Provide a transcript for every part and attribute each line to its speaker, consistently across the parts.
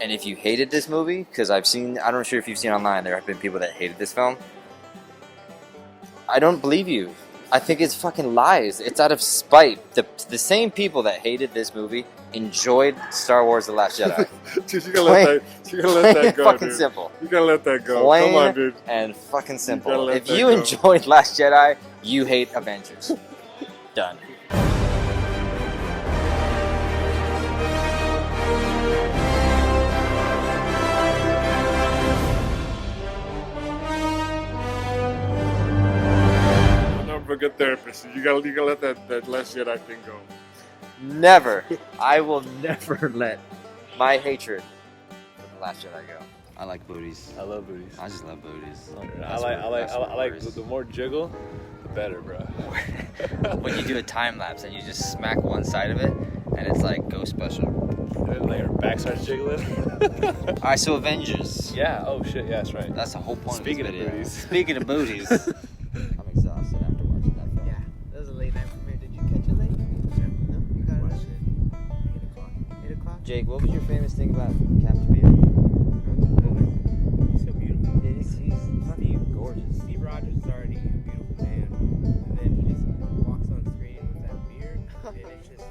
Speaker 1: And if you hated this movie, because I'm not sure if you've seen online, there have been people that hated this film. I don't believe you. I think it's fucking lies. It's out of spite. The same people that hated this movie enjoyed Star Wars: The Last Jedi.
Speaker 2: Dude, you gotta let that go,
Speaker 1: fucking
Speaker 2: dude.
Speaker 1: simple.
Speaker 2: You gotta let that go.
Speaker 1: Plain
Speaker 2: Come on, dude.
Speaker 1: and fucking
Speaker 2: gotta
Speaker 1: simple.
Speaker 2: let
Speaker 1: If
Speaker 2: that
Speaker 1: you
Speaker 2: go.
Speaker 1: enjoyed Last Jedi, you hate Avengers. Done.
Speaker 2: I'm a good therapist. You gotta let that Last Jedi thing go.
Speaker 1: Never. I will never let my hatred for The Last Jedi go. I like booties.
Speaker 3: I love booties.
Speaker 1: I just love booties.
Speaker 3: I like the more jiggle, the better, bro.
Speaker 1: When you do a time lapse and you just smack one side of it, and it's like Ghostbuster.
Speaker 3: Like her back starts jiggling.
Speaker 1: Alright, so Avengers.
Speaker 3: Yeah. Oh shit. Yeah, that's right.
Speaker 1: That's the whole point
Speaker 3: Speaking
Speaker 1: of
Speaker 3: of
Speaker 1: this video.
Speaker 3: booties.
Speaker 1: Speaking of booties. I'm exhausted after watching that film.
Speaker 4: Yeah, that was a late night premiere. Did you catch it late? No? You got it late?
Speaker 3: 8 o'clock.
Speaker 4: 8 o'clock?
Speaker 1: Jake, what was your famous thing about Captain Beard?
Speaker 4: He's so beautiful.
Speaker 1: Yeah, he's fucking gorgeous.
Speaker 4: Steve Rogers is already a beautiful man, and then he just walks on screen with that beard, and it's just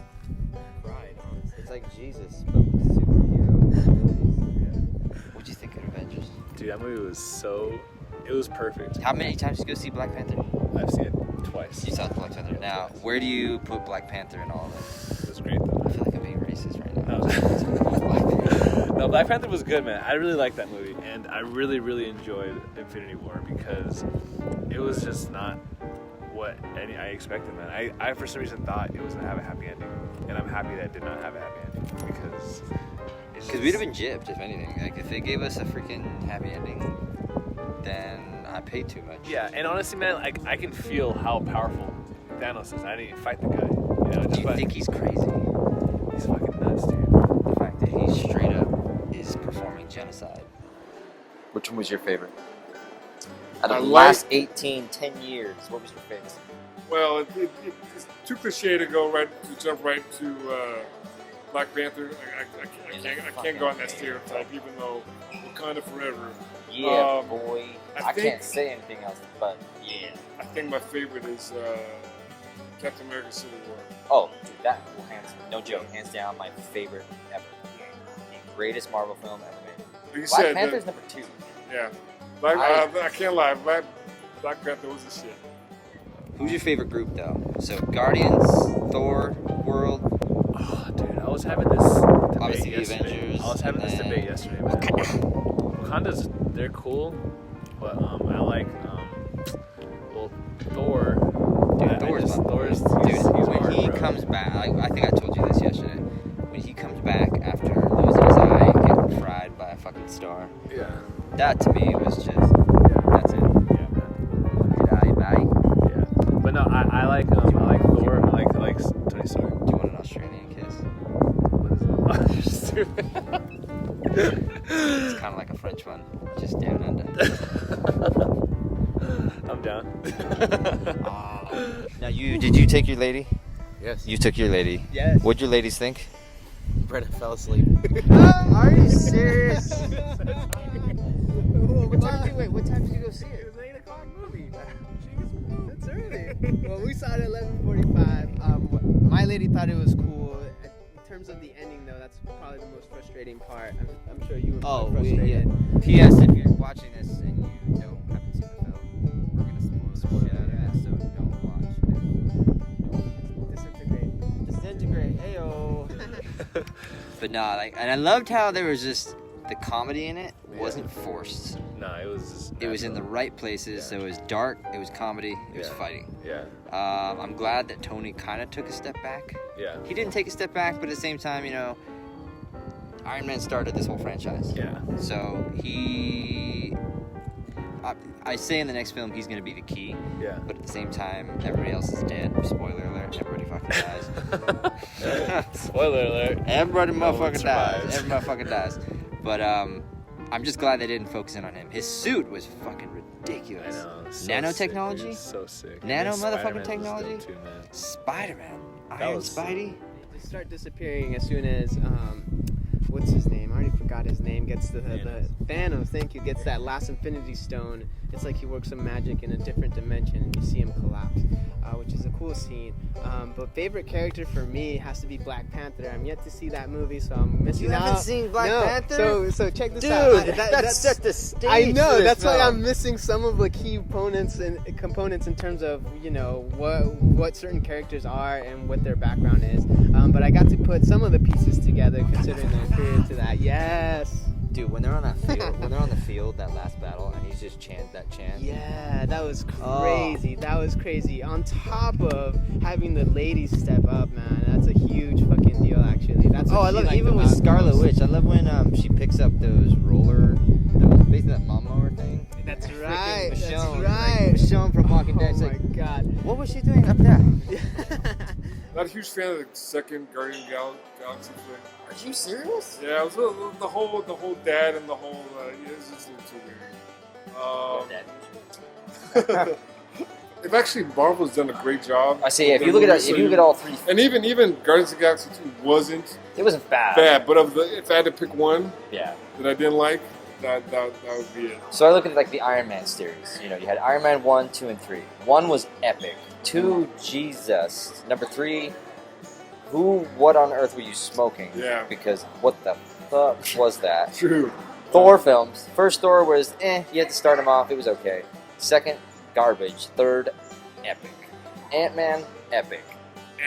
Speaker 4: pride, honestly.
Speaker 1: It's like Jesus, but with superhero abilities. What'd you think of Avengers?
Speaker 3: Dude, that movie was so. It was perfect.
Speaker 1: How many times did you go see Black Panther?
Speaker 3: I've seen it twice.
Speaker 1: You saw Black Panther. Now, where do you put Black Panther in all of this?
Speaker 3: It was great though.
Speaker 1: I feel like I'm being racist right now.
Speaker 3: No, Black Panther was good, man. I really liked that movie, and I really, really enjoyed Infinity War because it was just not what I expected, man. I for some reason thought it was gonna have a happy ending, and I'm happy that it did not have a happy ending because.
Speaker 1: Because we'd have been gypped, if anything. Like, if they gave us a freaking happy ending, then I paid too much.
Speaker 3: Yeah, and honestly, man, like I can feel how powerful Thanos is. I didn't even fight the guy. You know,
Speaker 1: Do you think he's crazy?
Speaker 3: he's fucking nuts, dude?
Speaker 1: The fact that he straight up is performing genocide. Which one was your favorite? Out of
Speaker 2: I
Speaker 1: the
Speaker 2: like-
Speaker 1: last 10 years, what was your favorite?
Speaker 2: Well, it's too cliche to jump right to Black Panther. I can't go on that stereotype, even though Wakanda Forever.
Speaker 1: Yeah, boy. I
Speaker 2: think-
Speaker 1: can't say anything else but yeah.
Speaker 2: I think my favorite is Captain America: Civil War.
Speaker 1: Oh, dude, that will no joke, hands down my favorite ever. The greatest Marvel film ever made.
Speaker 2: Like you
Speaker 1: Black
Speaker 2: said,
Speaker 1: Panther's number 2.
Speaker 2: yeah.
Speaker 1: I-
Speaker 2: I can't lie. Black Panther was the shit.
Speaker 1: Who's your favorite group though? So Guardians, Thor, World.
Speaker 3: Oh, dude, I was having this debate
Speaker 1: Obviously the
Speaker 3: yesterday.
Speaker 1: Avengers,
Speaker 3: I was having this
Speaker 1: and then
Speaker 3: debate yesterday, man. Wakanda's they're cool, but I like well Thor.
Speaker 1: Dude,
Speaker 3: I
Speaker 1: Thor's
Speaker 3: just-
Speaker 1: my boy.
Speaker 3: Thor's
Speaker 1: Dude,
Speaker 3: he's
Speaker 1: when
Speaker 3: hard,
Speaker 1: he
Speaker 3: bro.
Speaker 1: comes back, I think I told you this yesterday. When he comes back after losing his eye and getting fried by a fucking star,
Speaker 3: Yeah.
Speaker 1: that to me was just,
Speaker 3: Yeah.
Speaker 1: that's it.
Speaker 3: Yeah, man.
Speaker 1: Good eye, bye.
Speaker 3: Yeah. But no, I like Thor. I like Tony Stark.
Speaker 1: Do you want an Australian kiss?
Speaker 3: What is it? Oh, you're stupid.
Speaker 1: It's kind of like a French one, just down under.
Speaker 3: I'm down.
Speaker 1: Now did you take your lady?
Speaker 4: Yes.
Speaker 1: You took your lady.
Speaker 4: Yes.
Speaker 1: What'd your ladies think?
Speaker 4: Brenda fell asleep.
Speaker 1: Are you serious? What time did you go see it?
Speaker 4: It was an 8 o'clock movie. That's early. Well, we saw it at 11:45. My lady thought it was cool. In terms of the ending, though, that's probably the most frustrating part. I'm sure you were probably frustrated.
Speaker 1: P.S. If you're watching this and you haven't seen the film, we're gonna spoil the shit out of it, so don't watch.
Speaker 4: Disintegrate. Heyo.
Speaker 1: But nah, and I loved how there was just the comedy in it wasn't forced.
Speaker 3: No, it was. Just
Speaker 1: It was in the
Speaker 3: natural.
Speaker 1: right places. So it was dark, it was comedy, it was
Speaker 3: Yeah.
Speaker 1: fighting.
Speaker 3: Yeah.
Speaker 1: I'm glad that Tony kind of took a step back.
Speaker 3: Yeah.
Speaker 1: He didn't take a step back, but at the same time, Iron Man started this whole franchise.
Speaker 3: Yeah.
Speaker 1: So I say in the next film he's going to be the key,
Speaker 3: Yeah.
Speaker 1: but at the same time, everybody else is dead. Spoiler alert, everybody fucking dies.
Speaker 3: Spoiler alert.
Speaker 1: Everybody
Speaker 3: No one
Speaker 1: motherfucking dies.
Speaker 3: survives.
Speaker 1: Every motherfucking dies. But I'm just glad they didn't focus in on him. His suit was fucking
Speaker 3: I
Speaker 1: ridiculous.
Speaker 3: know. So
Speaker 1: Nanotechnology?
Speaker 3: Sick, dude. So sick.
Speaker 1: Nano
Speaker 3: And then
Speaker 1: motherfucking
Speaker 3: Spider-Man was
Speaker 1: technology?
Speaker 3: dope too, man.
Speaker 1: Spider-Man.
Speaker 3: That
Speaker 1: Iron
Speaker 3: was-
Speaker 1: Spidey.
Speaker 4: They start disappearing as soon as what's his name? I already forgot his name. Gets the Thanos. Thank you. Gets that last Infinity Stone. It's like he works some magic in a different dimension, and you see him collapse, which is a cool scene. But favorite character for me has to be Black Panther. I'm yet to see that movie, so I'm missing out.
Speaker 1: You haven't seen Black Panther?
Speaker 4: So check this
Speaker 1: Dude,
Speaker 4: out.
Speaker 1: that set the stage.
Speaker 4: I know.
Speaker 1: for this
Speaker 4: That's why
Speaker 1: film.
Speaker 4: I'm missing some of the key components in terms of what certain characters are and what their background is. But I got to put some of the pieces together, considering their career to that. Yes.
Speaker 1: Dude, when they're on that field, when they're on the field, that last battle, and he's just chant that chant.
Speaker 4: Yeah, that was crazy. That was crazy. On top of having the ladies step up, man, that's a huge fucking deal. Actually, that's what
Speaker 1: I
Speaker 4: she
Speaker 1: love
Speaker 4: liked
Speaker 1: even with
Speaker 4: about it
Speaker 1: Scarlet
Speaker 4: most.
Speaker 1: Witch. I love when she picks up those basically that lawnmower thing.
Speaker 4: That's
Speaker 1: Freaking
Speaker 4: right. That's
Speaker 1: Michonne,
Speaker 4: right.
Speaker 1: Michonne from Walking Dead.
Speaker 4: Oh
Speaker 1: It's
Speaker 4: my
Speaker 1: like,
Speaker 4: god.
Speaker 1: what was she doing up there?
Speaker 2: Not a huge fan of the second Guardian Galaxy flick.
Speaker 1: Are you serious?
Speaker 2: Yeah, it was the whole dad and the whole it's just a little too weird. They've actually Marvel's done a great job.
Speaker 1: I see. If
Speaker 2: with
Speaker 1: you
Speaker 2: their
Speaker 1: look at
Speaker 2: movies,
Speaker 1: if you look at all three,
Speaker 2: and even Guardians of the Galaxy 2 wasn't
Speaker 1: it wasn't bad.
Speaker 2: bad, but if I had to pick one
Speaker 1: Yeah.
Speaker 2: that I didn't like, that would be it.
Speaker 1: So I look at like the Iron Man series. You know, you had Iron Man 1, 2, and 3. 1 was epic. 2, Jesus. Number 3, what on earth were you smoking?
Speaker 2: Yeah.
Speaker 1: Because what the fuck was that?
Speaker 2: True.
Speaker 1: Thor films. First Thor was you had to start him off. It was okay. Second, garbage. Third, epic. Ant-Man, epic.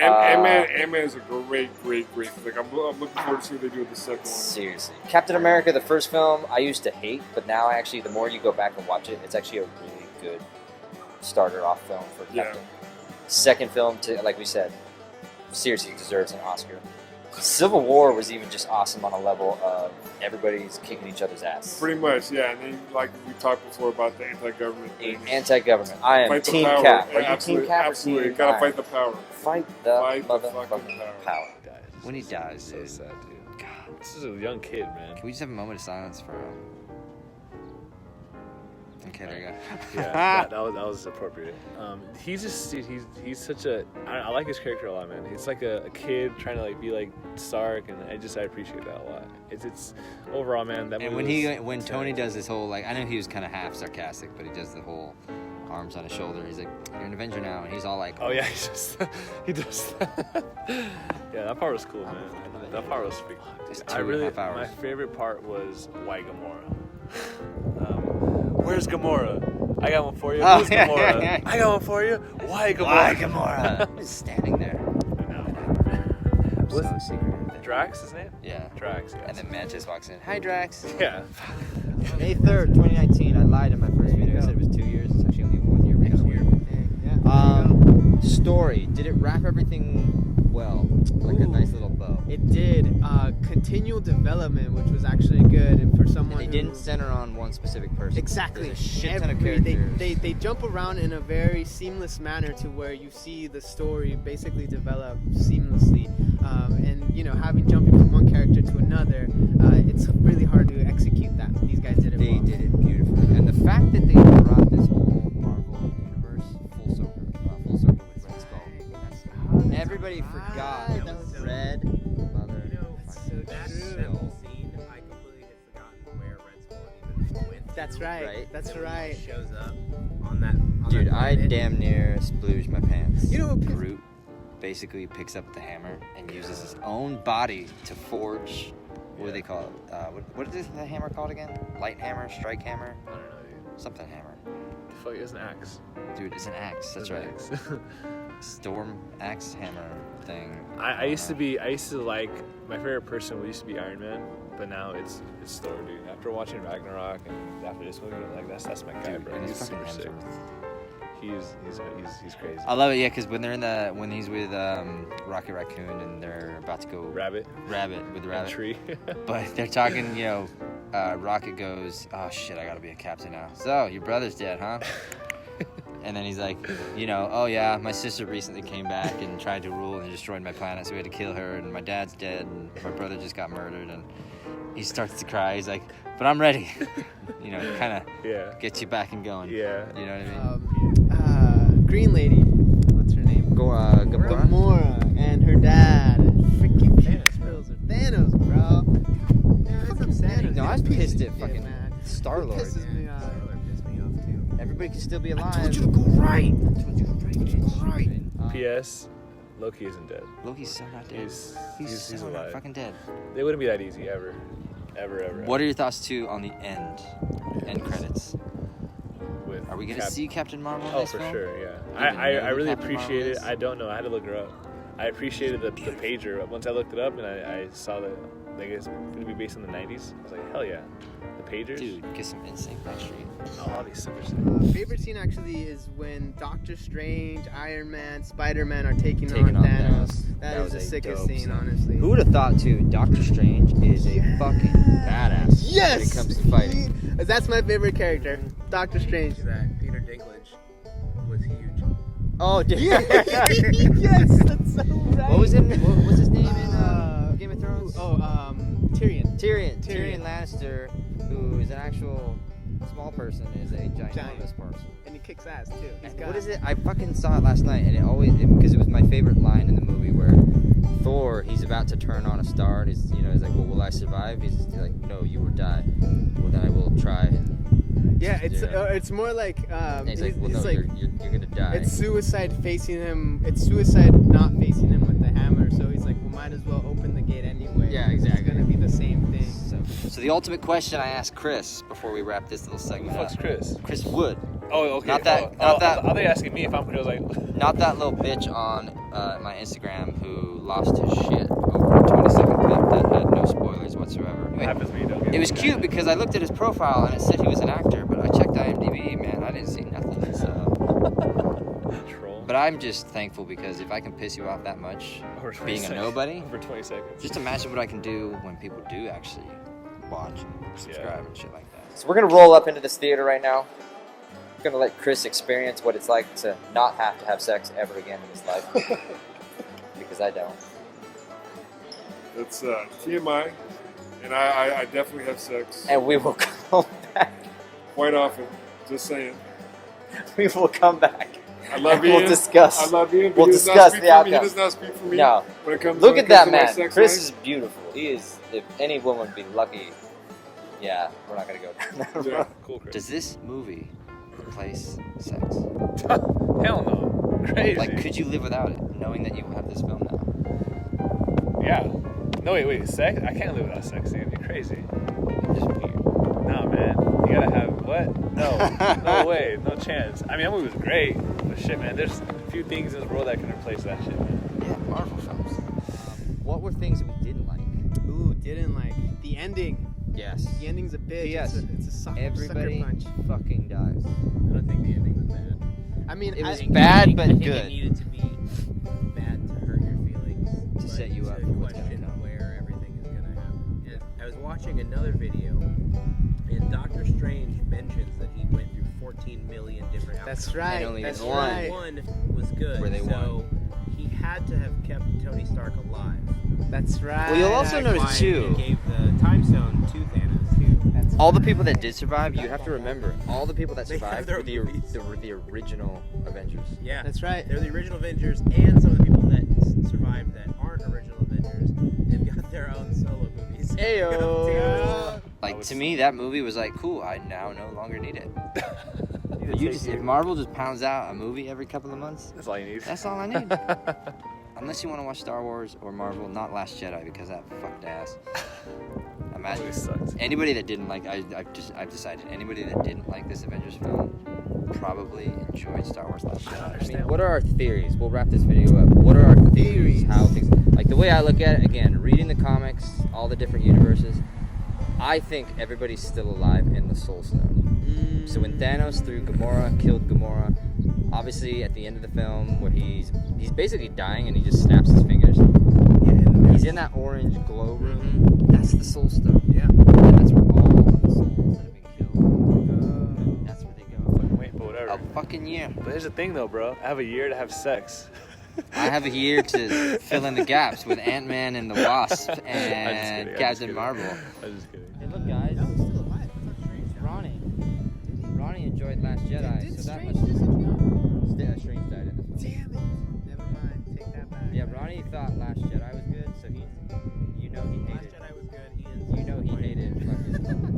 Speaker 2: Ant-Man is a great flick. I'm looking forward to see what they do with the second one.
Speaker 1: Seriously. Captain America, the first film, I used to hate, but now actually the more you go back and watch it, it's actually a really good starter off film for
Speaker 2: Yeah.
Speaker 1: Captain. Second film, like we said, seriously deserves an Oscar. Civil War was even just awesome on a level of everybody's kicking each other's ass.
Speaker 2: Pretty much, yeah. And then, like we talked before about the anti-government thing.
Speaker 1: Anti-government. I am
Speaker 2: Fight the
Speaker 1: Team
Speaker 2: power.
Speaker 1: Cap.
Speaker 2: Yeah,
Speaker 1: Are you
Speaker 2: absolutely,
Speaker 1: Team Cap
Speaker 2: absolutely.
Speaker 1: or Team
Speaker 2: Gotta
Speaker 1: Iron?
Speaker 2: fight the power.
Speaker 1: Fight the
Speaker 2: Fight the
Speaker 1: motherfucking
Speaker 2: fucking
Speaker 1: power.
Speaker 2: power.
Speaker 3: Guys,
Speaker 5: When he dies,
Speaker 3: so
Speaker 5: dude.
Speaker 3: sad, dude. God, this is a young kid, man.
Speaker 5: Can we just have a moment of silence for him? Okay, there you go.
Speaker 3: Yeah, that was appropriate. He's just he's such a I like his character a lot, man. He's like a kid trying to like be like Stark, and I appreciate that a lot. It's overall, man. That
Speaker 5: And
Speaker 3: movie
Speaker 5: when
Speaker 3: was
Speaker 5: Tony
Speaker 3: sad.
Speaker 5: does this whole, like, I know he was kind of half sarcastic, but he does the whole arms on his shoulder. He's like, "You're an Avenger now," and he's all like,
Speaker 3: Oh yeah, he does. Yeah, that part was cool, man. That part was freaking.
Speaker 5: Just
Speaker 3: I
Speaker 5: 2.5
Speaker 3: really,
Speaker 5: hours.
Speaker 3: my favorite part was White Gamora. Where's Gamora? I got one for you.
Speaker 5: Oh,
Speaker 3: Who's
Speaker 5: yeah,
Speaker 3: Gamora?
Speaker 5: yeah, yeah.
Speaker 3: I got one for you. Why Gamora?
Speaker 5: "Why, Gamora?" Just standing there.
Speaker 3: I know.
Speaker 5: So secretive.
Speaker 3: Drax, his name?
Speaker 5: Yeah.
Speaker 3: Drax. Yeah.
Speaker 5: And then Mantis walks in. Hi, Drax.
Speaker 3: Yeah.
Speaker 1: May 3rd, 2019. I lied in my first
Speaker 4: There you
Speaker 1: video. I
Speaker 4: go.
Speaker 1: said it was 2 years. It's actually only 1 year. Next year. Story. Did it wrap everything well? Like a
Speaker 4: Ooh.
Speaker 1: nice little bow.
Speaker 4: It did. Continual development, which was actually good, and for someone
Speaker 1: And they
Speaker 4: who-
Speaker 1: didn't center on one specific person.
Speaker 4: Exactly.
Speaker 1: There's a shit ton of
Speaker 4: Every-
Speaker 1: characters.
Speaker 4: They jump around in a very seamless manner to where you see the story basically develop seamlessly. And having jumping from one character to another, it's really hard to execute that. These guys did it
Speaker 1: They
Speaker 4: well.
Speaker 1: did it beautifully. And the fact that they brought this whole Marvel universe full circle with Red Skull. Everybody forgot
Speaker 4: right.
Speaker 1: it
Speaker 4: That
Speaker 1: was
Speaker 4: was-
Speaker 1: Red Mother.
Speaker 4: It's so
Speaker 6: That
Speaker 4: true.
Speaker 6: simple scene, I completely had forgotten where Red Skull even went.
Speaker 4: That's
Speaker 6: through.
Speaker 4: right.
Speaker 1: Right.
Speaker 4: That's
Speaker 6: And when
Speaker 4: right.
Speaker 6: he shows up on that. On
Speaker 1: Dude,
Speaker 6: that
Speaker 1: I
Speaker 6: planet.
Speaker 1: damn near splooged my pants.
Speaker 4: You know what?
Speaker 5: Groot basically picks up the hammer and uses his own body to forge. What do they call it? What is the hammer called again? Light hammer, strike hammer,
Speaker 3: I don't know, dude.
Speaker 5: something hammer.
Speaker 3: The fuck is an axe?
Speaker 5: Dude, it's an axe. That's right.
Speaker 3: It's an axe.
Speaker 5: Storm axe hammer thing.
Speaker 3: I used to like my favorite person used to be Iron Man, but now it's Thor, dude. After watching Ragnarok and after this movie, like that's my guy,
Speaker 5: Dude,
Speaker 3: bro.
Speaker 5: and
Speaker 3: He's
Speaker 5: it's
Speaker 3: super
Speaker 5: fucking
Speaker 3: sick.
Speaker 5: Hemsworth.
Speaker 3: He's crazy.
Speaker 5: I love it, yeah, because when he's with Rocket Raccoon and they're about to go
Speaker 3: Rabbit,
Speaker 5: with the
Speaker 3: and
Speaker 5: rabbit,
Speaker 3: tree.
Speaker 5: but they're talking, Rocket goes, "Oh shit, I gotta be a captain now." So your brother's dead, huh? And then he's like, "Oh yeah, my sister recently came back and tried to rule and destroyed my planet, so we had to kill her. And my dad's dead, and my brother just got murdered." And he starts to cry. He's like, "But I'm ready." Kind of
Speaker 3: Yeah.
Speaker 5: gets you back and going.
Speaker 3: Yeah.
Speaker 5: You know what I mean?
Speaker 4: Green Lady. What's her name?
Speaker 1: Gamora.
Speaker 4: Gamora and her dad. Freaking Thanos, bro.
Speaker 5: I was pissed at
Speaker 4: Yeah,
Speaker 5: fucking
Speaker 4: man.
Speaker 5: Star
Speaker 4: It
Speaker 5: Lord.
Speaker 4: pisses me off.
Speaker 6: Starler pissed me off too.
Speaker 5: Everybody can still be alive.
Speaker 6: I told you to go right.
Speaker 5: I told you to go right.
Speaker 3: P.S. Loki isn't dead.
Speaker 5: Loki's so not dead.
Speaker 3: He's
Speaker 5: so not
Speaker 3: alive.
Speaker 5: fucking dead.
Speaker 3: They wouldn't be that easy ever. Ever.
Speaker 5: What are your thoughts too on the end credits?
Speaker 3: With
Speaker 5: Are we gonna see Captain Marvel in
Speaker 3: Oh,
Speaker 5: this
Speaker 3: for
Speaker 5: film?
Speaker 3: sure, yeah.
Speaker 5: You even
Speaker 3: I
Speaker 5: know who
Speaker 3: really
Speaker 5: Captain
Speaker 3: appreciate
Speaker 5: Marvel
Speaker 3: it.
Speaker 5: is?
Speaker 3: I don't know. I had to look her up. I appreciated the pager. Once I looked it up and I saw that I guess it's going to be based in the 90s, I was like, hell yeah. The pagers?
Speaker 5: Dude, get some insane Backstreet.
Speaker 3: Oh, I'll be super sick.
Speaker 4: Favorite scene actually is when Doctor Strange, Iron Man, Spider-Man are taking
Speaker 5: Taking
Speaker 4: on
Speaker 5: on
Speaker 4: Thanos.
Speaker 5: Thanos.
Speaker 4: That
Speaker 5: That
Speaker 4: is
Speaker 5: was
Speaker 4: the
Speaker 5: a
Speaker 4: sickest
Speaker 5: dope
Speaker 4: scene,
Speaker 5: scene.
Speaker 4: honestly.
Speaker 5: Who would have thought too? Doctor Strange is a fucking badass
Speaker 4: Yes!
Speaker 5: when it comes to fighting.
Speaker 4: That's my favorite character, Doctor Strange.
Speaker 6: That Peter Dinklage was huge.
Speaker 5: Oh, dude.
Speaker 4: yes, that's so right.
Speaker 5: What was his name in Game of Thrones?
Speaker 4: Tyrion.
Speaker 5: Tyrion Lannister, who is an actual small person, is a ginormous person.
Speaker 4: And he kicks ass too. He's
Speaker 5: And
Speaker 4: got
Speaker 5: what is it? I fucking saw it last night, and because it was my favorite line in the movie where Thor, he's about to turn on a star, and he's like, well, will I survive? He's like, no, you will die. Well, then I will try. And
Speaker 4: Yeah, it's
Speaker 5: Yeah.
Speaker 4: It's more like
Speaker 5: and he's like, well, no,
Speaker 4: it's like
Speaker 5: you're gonna die.
Speaker 4: it's suicide facing him. It's suicide not facing him with the hammer. So he's like, well, might as well open the gate anyway.
Speaker 5: Yeah,
Speaker 4: because
Speaker 5: exactly.
Speaker 4: It's gonna be the same thing.
Speaker 5: So the ultimate question I asked Chris before we wrap this little
Speaker 3: Who the
Speaker 5: segment
Speaker 3: fuck's
Speaker 5: up.
Speaker 3: Chris?
Speaker 5: Chris Wood,
Speaker 3: Oh, okay.
Speaker 5: Not that-
Speaker 3: Oh,
Speaker 5: not that-
Speaker 3: Are they asking me if I'm Chris? Like,
Speaker 5: not that little bitch on my Instagram who lost his shit over a 20-second clip that had no spoilers whatsoever.
Speaker 3: what happens when you don't get
Speaker 5: It was cute because I looked at his profile and it said he was an actor, but I checked IMDb, man, I didn't see nothing. So.
Speaker 3: Troll.
Speaker 5: But I'm just thankful because if I can piss you off that much,
Speaker 3: Over 20
Speaker 5: being a
Speaker 3: seconds.
Speaker 5: nobody,
Speaker 3: For 20 seconds.
Speaker 5: just imagine what I can do when people do actually watch and subscribe and shit like that.
Speaker 1: So we're gonna roll up into this theater right now. We're gonna let Chris experience what it's like to not have to have sex ever again in his life. Because I don't.
Speaker 2: It's TMI, and I definitely have sex
Speaker 1: And we will come back.
Speaker 2: quite often. Just saying.
Speaker 1: We will come back.
Speaker 2: I love
Speaker 1: And we'll
Speaker 2: Ian.
Speaker 1: discuss.
Speaker 2: I love Ian, but
Speaker 1: We'll
Speaker 2: he does
Speaker 1: discuss
Speaker 2: not speak
Speaker 1: the
Speaker 2: for me.
Speaker 1: outcome.
Speaker 2: He does not speak for me.
Speaker 1: No.
Speaker 2: When it comes,
Speaker 1: Look
Speaker 2: when
Speaker 1: at
Speaker 2: it
Speaker 1: that
Speaker 2: comes to my
Speaker 1: man.
Speaker 2: sex
Speaker 1: Chris
Speaker 2: life.
Speaker 1: is beautiful. He is. If any woman would be lucky. Yeah, we're not gonna go down that road.
Speaker 2: Yeah.
Speaker 3: Cool, Chris.
Speaker 5: Does this movie replace sex?
Speaker 3: Hell no. Crazy.
Speaker 5: Like, could you live without it, knowing that you have this film now?
Speaker 3: Yeah. No, wait. Sex? I can't live without sex, dude. You're crazy.
Speaker 5: Just weird.
Speaker 3: Nah, man. You gotta have what? No. No way. No chance. I mean, that movie was great, but shit, man. There's a few things in this world that can replace that shit, man.
Speaker 5: Yeah, Marvel films. What were things that we didn't like?
Speaker 4: Ooh, didn't like the ending.
Speaker 5: Yes.
Speaker 4: The ending's a bitch.
Speaker 5: Yes.
Speaker 4: It's a sucker
Speaker 5: Everybody
Speaker 4: punch.
Speaker 5: fucking dies.
Speaker 6: I don't think the ending was bad.
Speaker 4: I mean,
Speaker 5: It was
Speaker 6: I think-
Speaker 5: bad,
Speaker 6: I think-
Speaker 5: but
Speaker 6: I think
Speaker 5: good.
Speaker 6: It needed to be bad to hurt your feelings.
Speaker 5: To
Speaker 6: but
Speaker 5: set you up
Speaker 6: to
Speaker 5: for what's gonna
Speaker 6: question
Speaker 5: come.
Speaker 6: where everything is going to happen. And I was watching another video, and Doctor Strange mentions that he went through 14 million different outcomes.
Speaker 4: That's right.
Speaker 5: And only
Speaker 4: That's
Speaker 5: one.
Speaker 4: right.
Speaker 6: One was good.
Speaker 5: Where they
Speaker 6: so he had to have kept Tony Stark alive.
Speaker 4: That's right.
Speaker 5: Well, you'll also
Speaker 6: That's
Speaker 5: notice
Speaker 6: why
Speaker 5: too.
Speaker 6: He gave the time stone to Thanos too.
Speaker 4: That's
Speaker 5: All the people that did survive, you have to remember, all the people that
Speaker 6: They have
Speaker 5: survived
Speaker 6: their
Speaker 5: were
Speaker 6: movies.
Speaker 5: the original Avengers.
Speaker 6: Yeah.
Speaker 4: That's right.
Speaker 6: They're the original Avengers, and some of the people that survived that aren't original Avengers, they've got their own solo movies.
Speaker 4: Ayo.
Speaker 5: Like, to me, that movie was like, cool, I now no longer need it.
Speaker 3: Need to
Speaker 5: You
Speaker 3: take
Speaker 5: just,
Speaker 3: you-
Speaker 5: if Marvel just pounds out a movie every couple of months,
Speaker 3: That's all you need.
Speaker 5: that's all I need. Unless you want to watch Star Wars or Marvel, not Last Jedi, because that fucked ass. Imagine.
Speaker 3: Movie sucked.
Speaker 5: Anybody that didn't like, I've decided, anybody that didn't like this Avengers film probably enjoyed Star Wars Last Jedi.
Speaker 1: I mean, what are our theories? We'll wrap this video up. What are our theories? How things like the way I look at it, again, reading the comics, all the different universes, I think everybody's still alive in the Soul Stone. So when Thanos threw Gamora, killed Gamora, obviously at the end of the film where he's basically dying and he just snaps his fingers. He's in that orange glow room. That's the Soul Stone.
Speaker 6: Yeah.
Speaker 1: And that's where all of the souls that have been killed. That's where they go.
Speaker 3: Wait, but whatever.
Speaker 5: A fucking year.
Speaker 3: But here's the thing, though, bro. I have a year to have sex.
Speaker 5: I have a year to fill in the gaps with Ant-Man and the Wasp
Speaker 3: I'm just
Speaker 5: and
Speaker 3: kidding, I'm just
Speaker 5: Captain
Speaker 3: kidding.
Speaker 5: Marvel.
Speaker 3: I'm just kidding.
Speaker 1: Hey, look, guys.
Speaker 4: No, he's still alive.
Speaker 1: Ronnie. Ronnie enjoyed Last Jedi,
Speaker 4: Did
Speaker 1: so that
Speaker 4: Strange
Speaker 1: much.
Speaker 4: just not?
Speaker 1: Strange died in the film.
Speaker 4: Damn it. Never mind. Take that back.
Speaker 1: Yeah, Ronnie thought Last Jedi was good, so he
Speaker 6: Last
Speaker 1: hated.
Speaker 6: Jedi was good. Ian's
Speaker 1: You know he hated fucking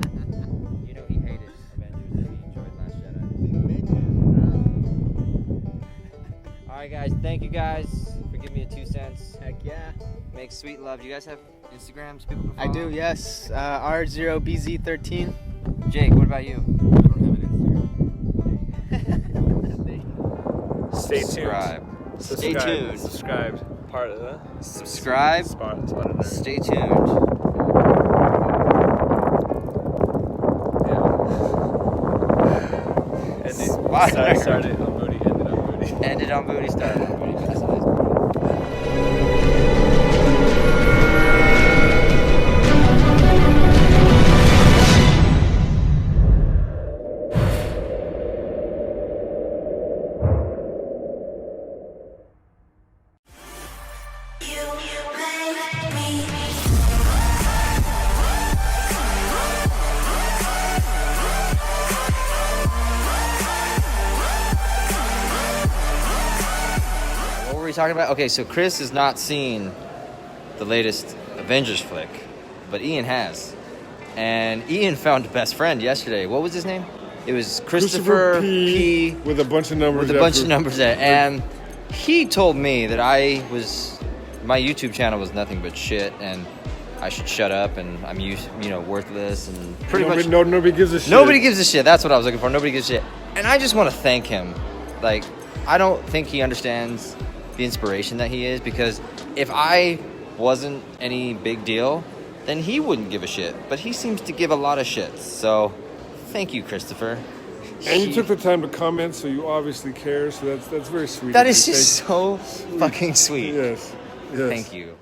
Speaker 5: guys, thank you guys for giving me a 2 cents.
Speaker 4: Heck yeah.
Speaker 5: Make sweet love. Do you guys have Instagrams people can
Speaker 4: I
Speaker 5: follow?
Speaker 4: do, yes. R0BZ13.
Speaker 5: Jake, what about you?
Speaker 6: I don't have an
Speaker 3: Stay
Speaker 5: Subscribe.
Speaker 3: tuned.
Speaker 5: Stay tuned.
Speaker 3: Subscribe. Part of the
Speaker 5: Subscribe.
Speaker 3: spot of nerd.
Speaker 5: Stay tuned.
Speaker 3: Yeah.
Speaker 5: Spot nerd.
Speaker 3: Started on Moody, ended on Moody.
Speaker 5: Ended on booty, started on booty. That's a nice What were we talking about? Okay, so Chris has not seen the latest Avengers flick, but Ian has. And Ian found a best friend yesterday. What was his name? It was Christopher P.
Speaker 2: with a bunch of numbers.
Speaker 5: With a bunch of numbers there. And he told me that my YouTube channel was nothing but shit, and I should shut up, and I'm worthless, and pretty much
Speaker 2: Nobody gives a shit.
Speaker 5: nobody gives a shit. That's what I was looking for. Nobody gives a shit. And I just want to thank him. Like, I don't think he understands the inspiration that he is, because if I wasn't any big deal, then he wouldn't give a shit. But he seems to give a lot of shits. So, thank you, Christopher.
Speaker 2: And you took the time to comment, so you obviously care. So that's very sweet.
Speaker 5: That
Speaker 2: of
Speaker 5: is
Speaker 2: you.
Speaker 5: just so fucking sweet.
Speaker 2: Yes.
Speaker 5: Thank you.